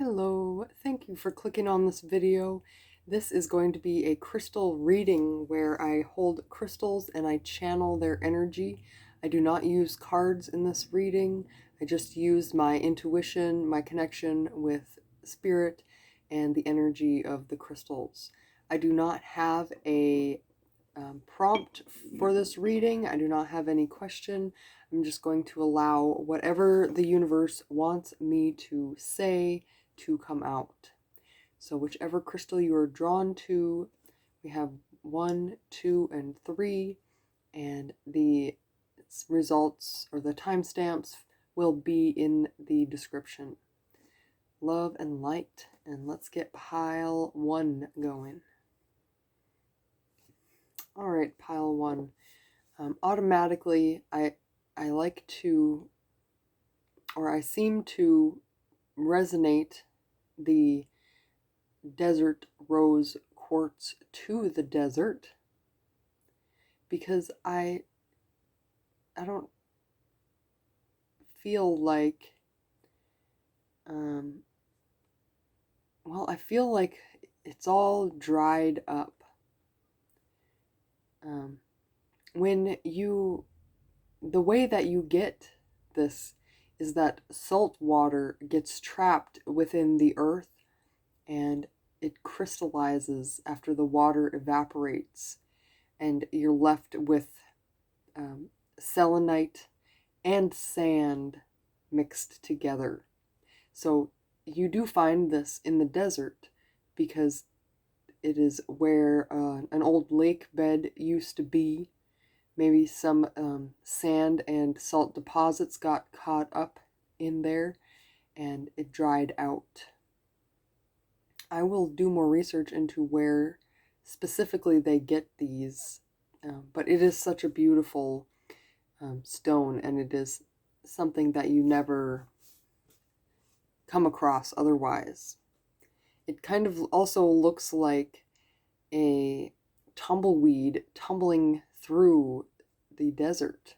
Hello, thank you for clicking on this video. This is going to be a crystal reading where I hold crystals and I channel their energy. I do not use cards in this reading. I just use my intuition, my connection with spirit, and the energy of the crystals. I do not have a prompt for this reading. I do not have any question. I'm just going to allow whatever the universe wants me to say to come out. So whichever crystal you are drawn to, we have 1, 2, and 3, and the results or the timestamps will be in the description. Love and light, and let's get pile 1 going. All right, pile 1. Automatically, I like to, or I seem to resonate the desert rose quartz to the desert because I don't feel like, I feel like it's all dried up. The way that you get this is that salt water gets trapped within the earth and it crystallizes after the water evaporates, and you're left with selenite and sand mixed together. So you do find this in the desert because it is where an old lake bed used to be. Maybe some sand and salt deposits got caught up in there and it dried out. I will do more research into where specifically they get these, but it is such a beautiful stone, and it is something that you never come across otherwise. It kind of also looks like a tumbleweed tumbling through the desert.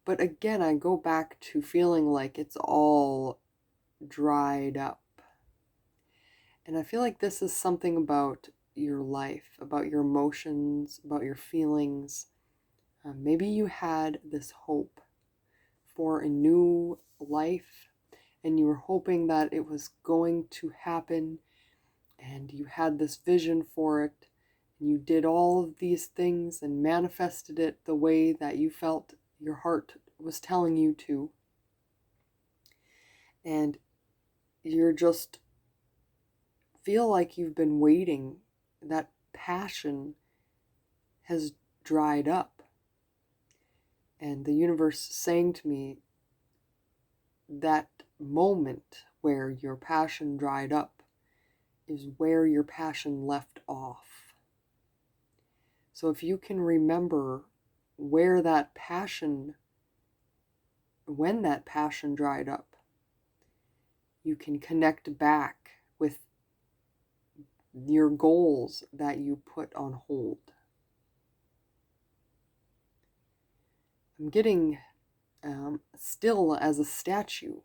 But again, I go back to feeling like it's all dried up. And I feel like this is something about your life, about your emotions, about your feelings. Maybe you had this hope for a new life, and you were hoping that it was going to happen, and you had this vision for it, and you did all of these things and manifested it the way that you felt your heart was telling you to. And you're just feel like you've been waiting. That passion has dried up. And the universe saying to me, that moment where your passion dried up is where your passion left off. So if you can remember where that passion, when that passion dried up, you can connect back with your goals that you put on hold. I'm getting still as a statue.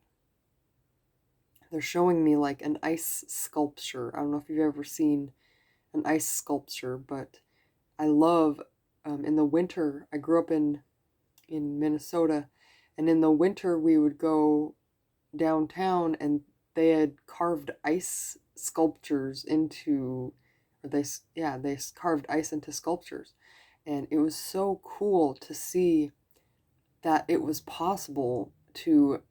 They're showing me like an ice sculpture. I don't know if you've ever seen an ice sculpture, but I love, in the winter, I grew up in Minnesota, and in the winter we would go downtown and they had carved ice sculptures into, they carved ice into sculptures. And it was so cool to see that it was possible to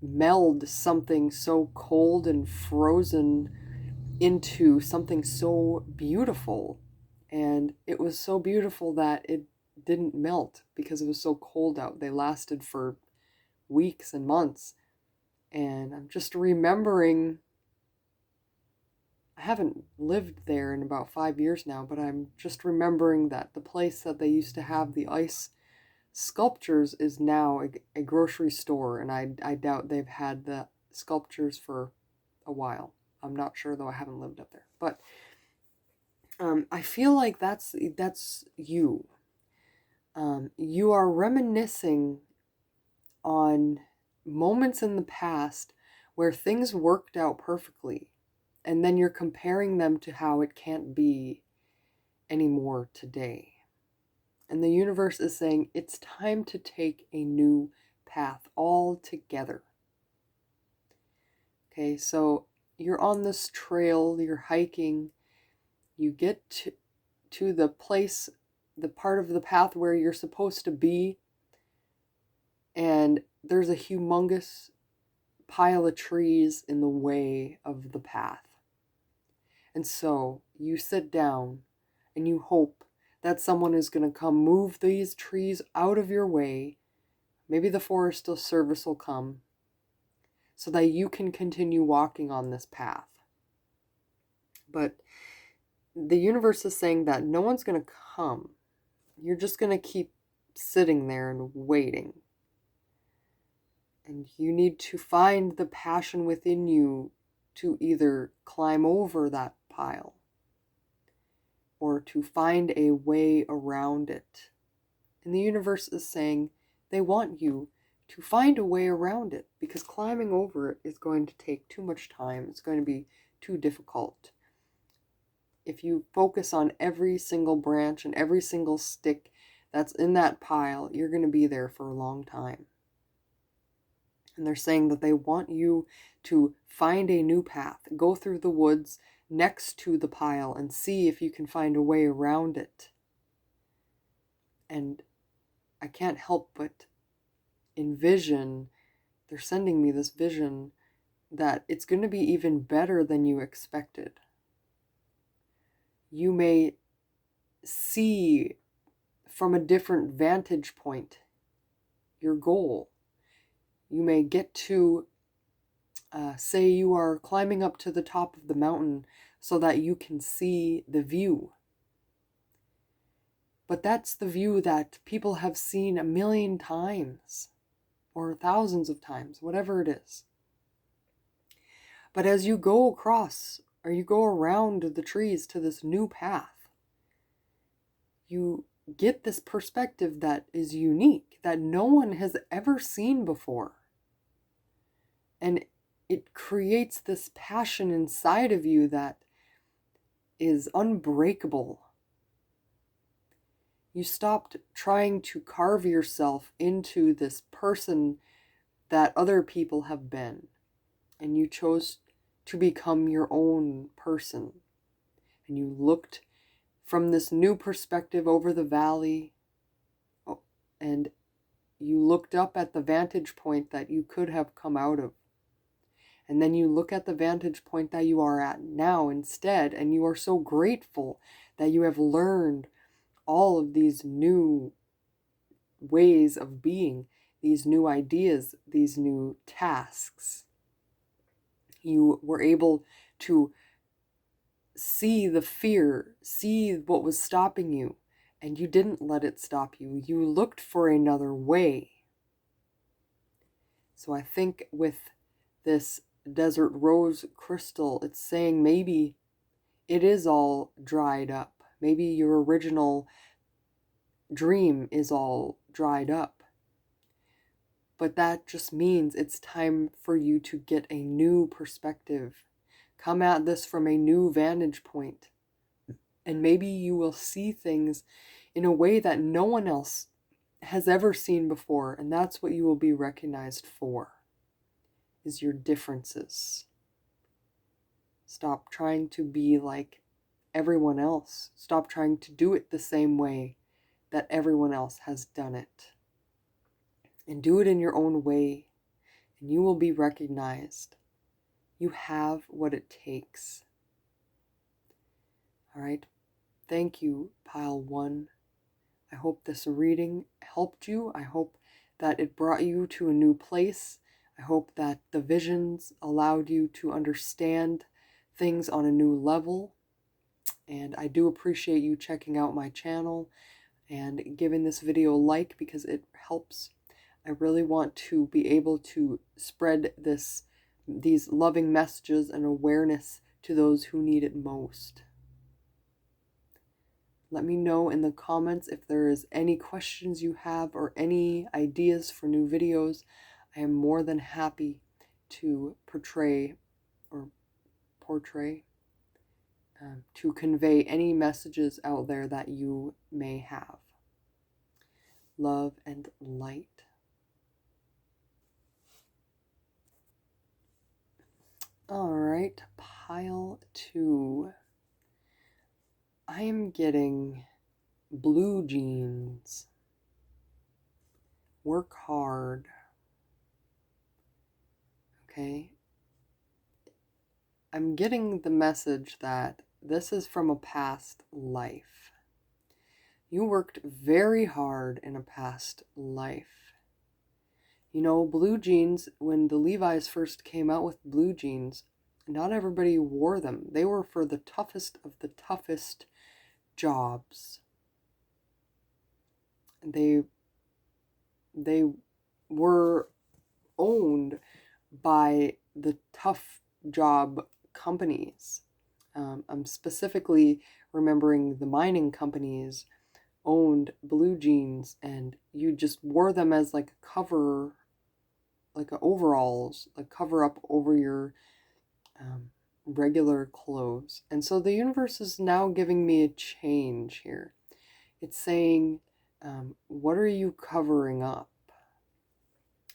meld something so cold and frozen into something so beautiful. And it was so beautiful that it didn't melt because it was so cold out. They lasted for weeks and months. And I'm just remembering, I haven't lived there in about 5 years now, but I'm just remembering that the place that they used to have the ice sculptures is now a grocery store, and I doubt they've had the sculptures for a while. I'm not sure, though. I haven't lived up there. But I feel like that's you. You are reminiscing on moments in the past where things worked out perfectly, and then you're comparing them to how it can't be anymore today. And the universe is saying it's time to take a new path altogether. Okay, so you're on this trail, you're hiking, you get to the place, the part of the path where you're supposed to be, and there's a humongous pile of trees in the way of the path. And so you sit down and you hope that someone is going to come move these trees out of your way. Maybe the Forest Service will come so that you can continue walking on this path. But the universe is saying that no one's going to come. You're just going to keep sitting there and waiting. And you need to find the passion within you to either climb over that pile or to find a way around it. And the universe is saying they want you to find a way around it, because climbing over it is going to take too much time. It's going to be too difficult. If you focus on every single branch and every single stick that's in that pile, you're going to be there for a long time. And they're saying that they want you to find a new path, go through the woods next to the pile and see if you can find a way around it. And I can't help but envision, they're sending me this vision that it's going to be even better than you expected. You may see from a different vantage point your goal. You may get to, say you are climbing up to the top of the mountain so that you can see the view. But that's the view that people have seen 1,000,000 times or thousands of times, whatever it is. But as you go across or you go around the trees to this new path, you get this perspective that is unique, that no one has ever seen before. And it creates this passion inside of you that is unbreakable. You stopped trying to carve yourself into this person that other people have been, and you chose to become your own person. And you looked from this new perspective over the valley, and you looked up at the vantage point that you could have come out of. And then you look at the vantage point that you are at now instead, and you are so grateful that you have learned all of these new ways of being, these new ideas, these new tasks. You were able to see the fear, see what was stopping you, and you didn't let it stop you. You looked for another way. So I think with this desert rose crystal, it's saying maybe it is all dried up. Maybe your original dream is all dried up. But that just means it's time for you to get a new perspective. Come at this from a new vantage point. And maybe you will see things in a way that no one else has ever seen before. And that's what you will be recognized for, is your differences. Stop trying to be like everyone else. Stop trying to do it the same way that everyone else has done it. And do it in your own way, and you will be recognized. You have what it takes. All right. Thank you, Pile 1. I hope this reading helped you. I hope that it brought you to a new place. I hope that the visions allowed you to understand things on a new level. And I do appreciate you checking out my channel and giving this video a like, because it helps. I really want to be able to spread these loving messages and awareness to those who need it most. Let me know in the comments if there is any questions you have or any ideas for new videos. I am more than happy to portray, to convey any messages out there that you may have. Love and light. All right, pile 2. I am getting blue jeans. Work hard. Okay. I'm getting the message that this is from a past life. You worked very hard in a past life. You know, blue jeans, when the Levi's first came out with blue jeans, not everybody wore them. They were for the toughest of the toughest jobs. They were owned by the tough job companies. I'm specifically remembering the mining companies owned blue jeans, and you just wore them as like a cover, like a overalls, a cover up over your regular clothes. And so the universe is now giving me a change here. It's saying, what are you covering up?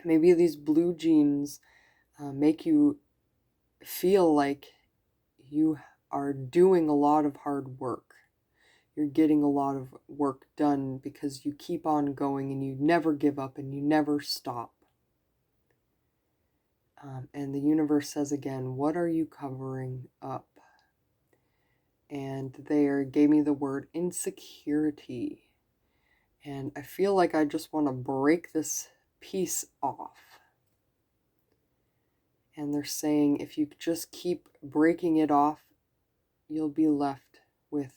Maybe these blue jeans make you feel like you are doing a lot of hard work. You're getting a lot of work done because you keep on going and you never give up and you never stop. And the universe says again, what are you covering up? And they gave me the word insecurity. And I feel like I just want to break this piece off. And they're saying if you just keep breaking it off, you'll be left with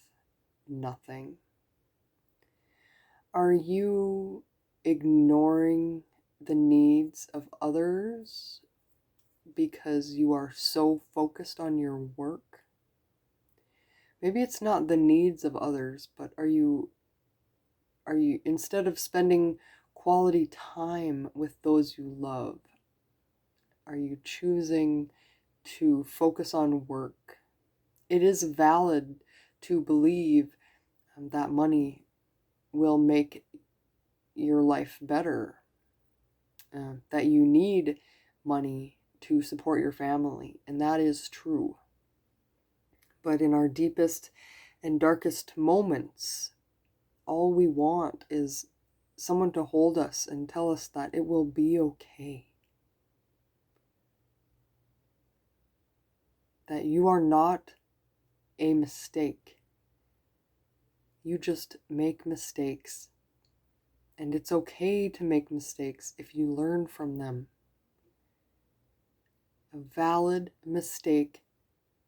nothing. Are you ignoring the needs of others because you are so focused on your work? Maybe it's not the needs of others, but are you instead of spending quality time with those you love, are you choosing to focus on work? It is valid to believe that money will make your life better, that you need money to support your family, and that is true. But in our deepest and darkest moments, all we want is someone to hold us and tell us that it will be okay. That you are not a mistake. You just make mistakes. And it's okay to make mistakes if you learn from them. A valid mistake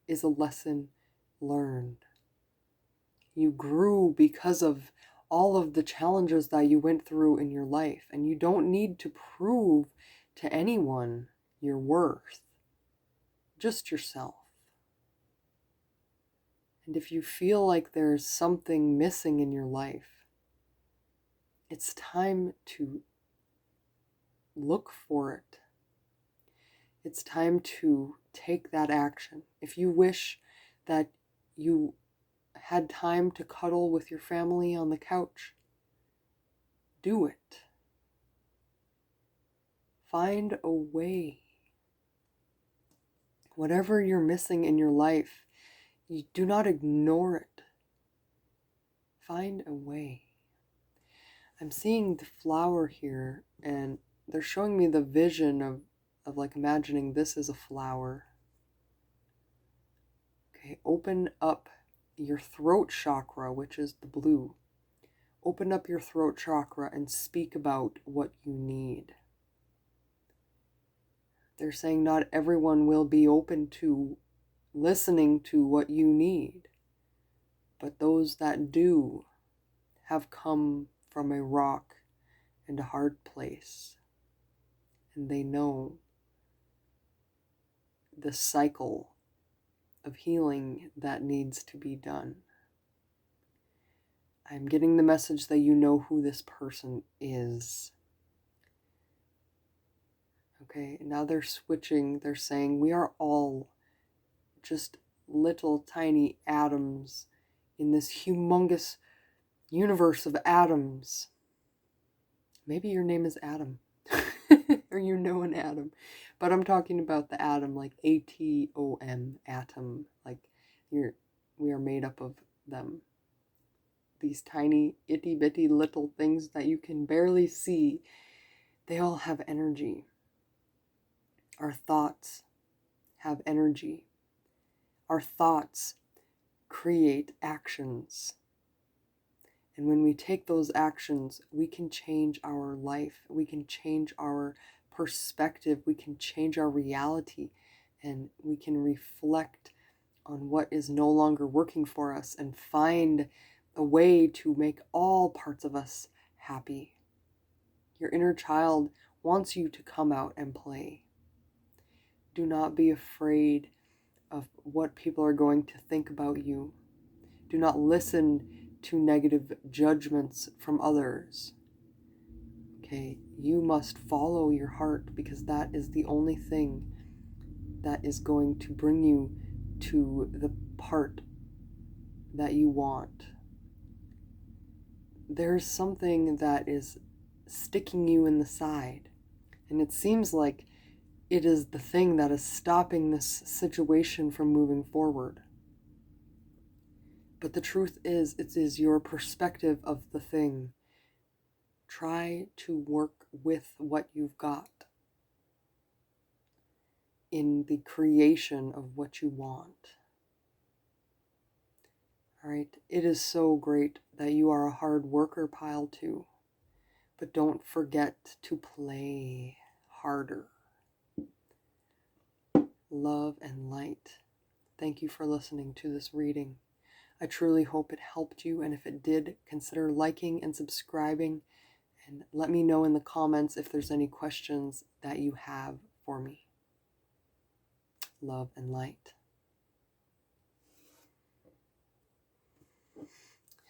is a lesson learned. You grew because of all of the challenges that you went through in your life, and you don't need to prove to anyone your worth, just yourself. And if you feel like there's something missing in your life, it's time to look for it. It's time to take that action. If you wish that you had time to cuddle with your family on the couch, do it. Find a way. Whatever you're missing in your life, you do not ignore it. Find a way. I'm seeing the flower here, and they're showing me the vision of like imagining this is a flower. Okay, open up your throat chakra, which is the blue. Open up your throat chakra and speak about what you need. They're saying not everyone will be open to listening to what you need, but those that do have come from a rock and a hard place, and they know the cycle of healing that needs to be done. I'm getting the message that you know who this person is. Okay, now they're switching. They're saying we are all just little tiny atoms in this humongous universe of atoms. Maybe your name is Adam. Or you know an atom. But I'm talking about the atom, like ATOM, atom. Like we are made up of them. These tiny, itty bitty little things that you can barely see. They all have energy. Our thoughts have energy. Our thoughts create actions. And when we take those actions, we can change our life. We can change our perspective. We can change our reality. And we can reflect on what is no longer working for us and find a way to make all parts of us happy. Your inner child wants you to come out and play. Do not be afraid of what people are going to think about you. Do not listen to negative judgments from others. Okay, you must follow your heart because that is the only thing that is going to bring you to the part that you want. There's something that is sticking you in the side, and it seems like it is the thing that is stopping this situation from moving forward. But the truth is, it is your perspective of the thing. Try to work with what you've got in the creation of what you want. All right, it is so great that you are a hard worker, Pile 2, but don't forget to play harder. Love and light. Thank you for listening to this reading. I truly hope it helped you, and if it did, consider liking and subscribing, and let me know in the comments if there's any questions that you have for me. Love and light.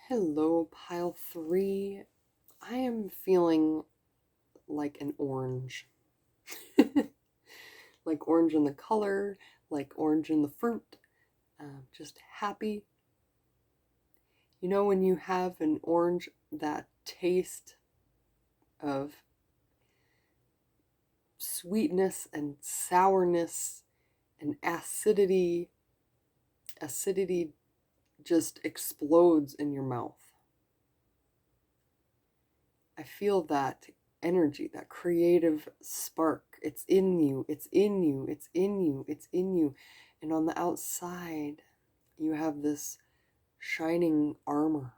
Hello, Pile 3. I am feeling like an orange. Like orange in the color, like orange in the fruit. Just happy. You know when you have an orange, that taste of sweetness and sourness and acidity just explodes in your mouth. I feel that energy, that creative spark. It's in you, it's in you, it's in you, it's in you. And on the outside, you have this shining armor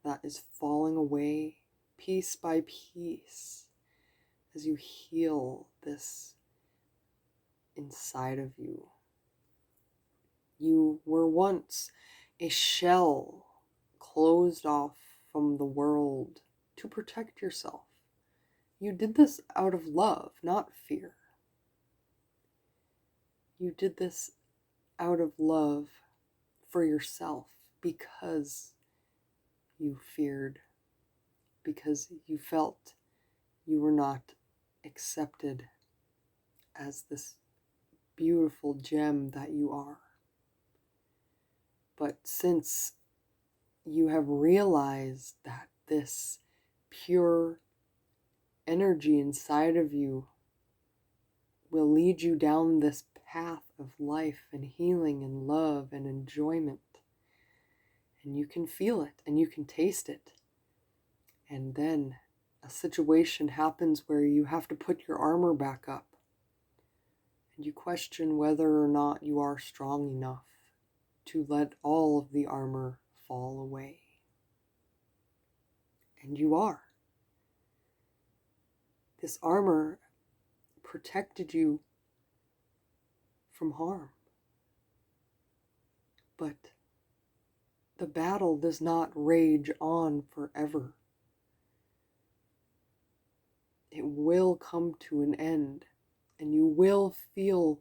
that is falling away piece by piece as you heal this inside of you. You were once a shell closed off from the world to protect yourself. You did this out of love, not fear. You did this out of love for yourself because you feared, because you felt you were not accepted as this beautiful gem that you are. But since you have realized that this pure energy inside of you will lead you down this path of life and healing and love and enjoyment, and you can feel it and you can taste it, and then a situation happens where you have to put your armor back up, and you question whether or not you are strong enough to let all of the armor fall away. And you are. This armor protected you from harm. But the battle does not rage on forever. It will come to an end, and you will feel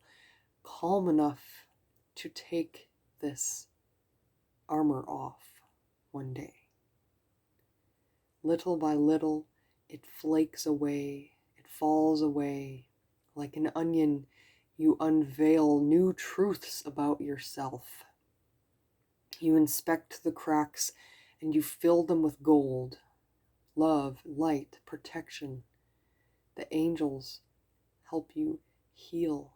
calm enough to take this armor off one day. Little by little, it flakes away, it falls away, Like an onion, you unveil new truths about yourself. You inspect the cracks and you fill them with gold, love, light, protection. The angels help you heal.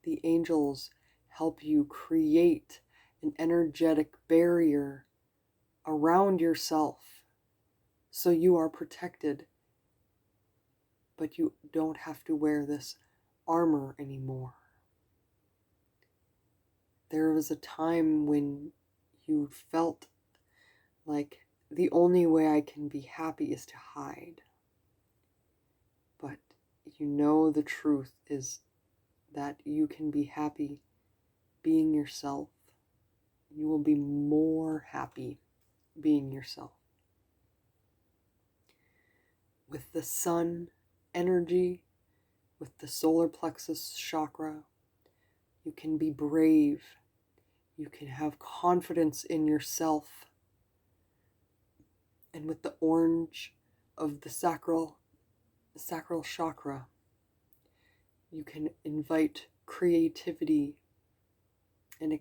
The angels help you create an energetic barrier around yourself so you are protected, but you don't have to wear this armor anymore. There was a time when you felt like the only way I can be happy is to hide. But you know the truth is that you can be happy being yourself. You will be more happy being yourself. With the sun energy, with the solar plexus chakra, you can be brave. You can have confidence in yourself. And with the orange of the sacral chakra, you can invite creativity and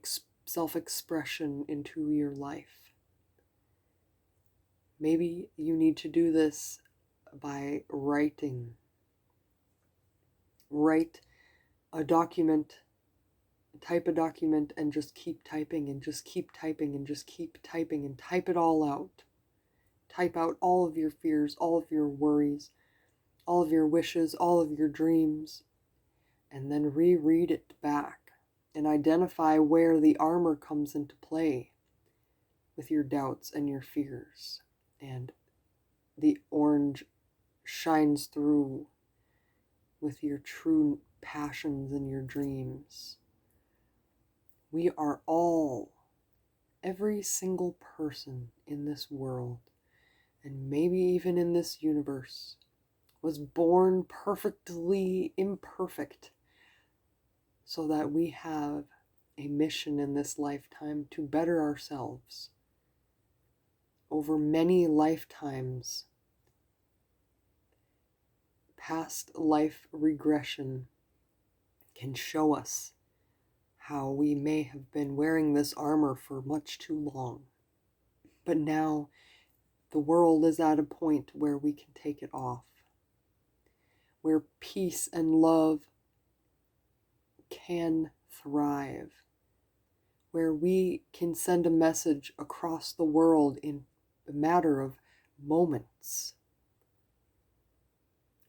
self-expression into your life. Maybe you need to do this by writing. Write a document, type a document, and just keep typing and just keep typing and just keep typing and type it all out. Type out all of your fears, all of your worries, all of your wishes, all of your dreams, and then reread it back and identify where the armor comes into play with your doubts and your fears. And the orange shines through with your true passions and your dreams. We are all, every single person in this world, and maybe even in this universe, was born perfectly imperfect so that we have a mission in this lifetime to better ourselves. Over many lifetimes, past life regression can show us how we may have been wearing this armor for much too long. But now the world is at a point where we can take it off, where peace and love can thrive, where we can send a message across the world in a matter of moments,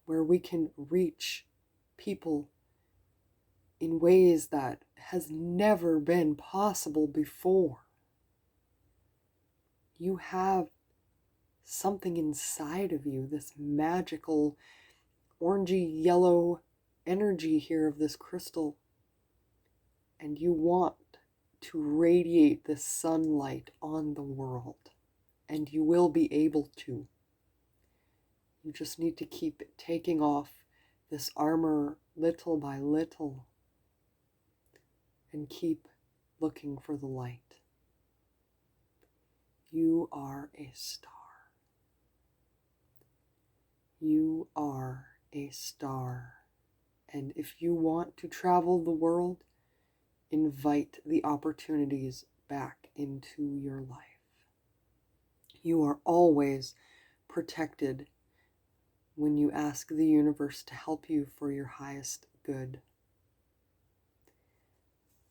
where we can reach people in ways that has never been possible before. You have something inside of you, this magical orangey yellow energy here of this crystal, and you want to radiate this sunlight on the world, and you will be able to. You just need to keep taking off this armor little by little and keep looking for the light. You are a star. You are a star. And if you want to travel the world, invite the opportunities back into your life. You are always protected when you ask the universe to help you for your highest good.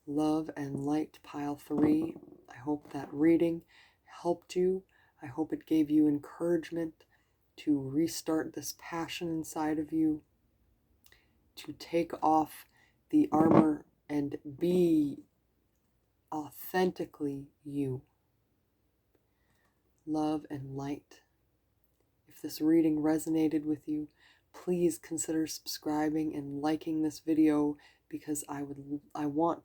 Love and light, pile 3. I hope that reading helped you. I hope it gave you encouragement to restart this passion inside of you, to take off the armor and be authentically you. Love and light. If this reading resonated with you, please consider subscribing and liking this video, because I want,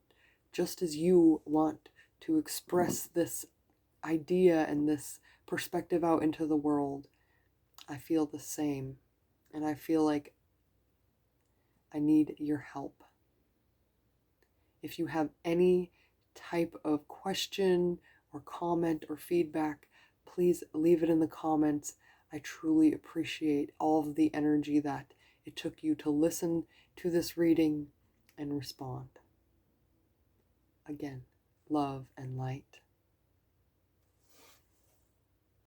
just as you want to express this idea and this perspective out into the world, I feel the same, and I feel like I need your help. If you have any type of question or comment or feedback, please leave it in the comments. I truly appreciate all of the energy that it took you to listen to this reading and respond. Again, love and light.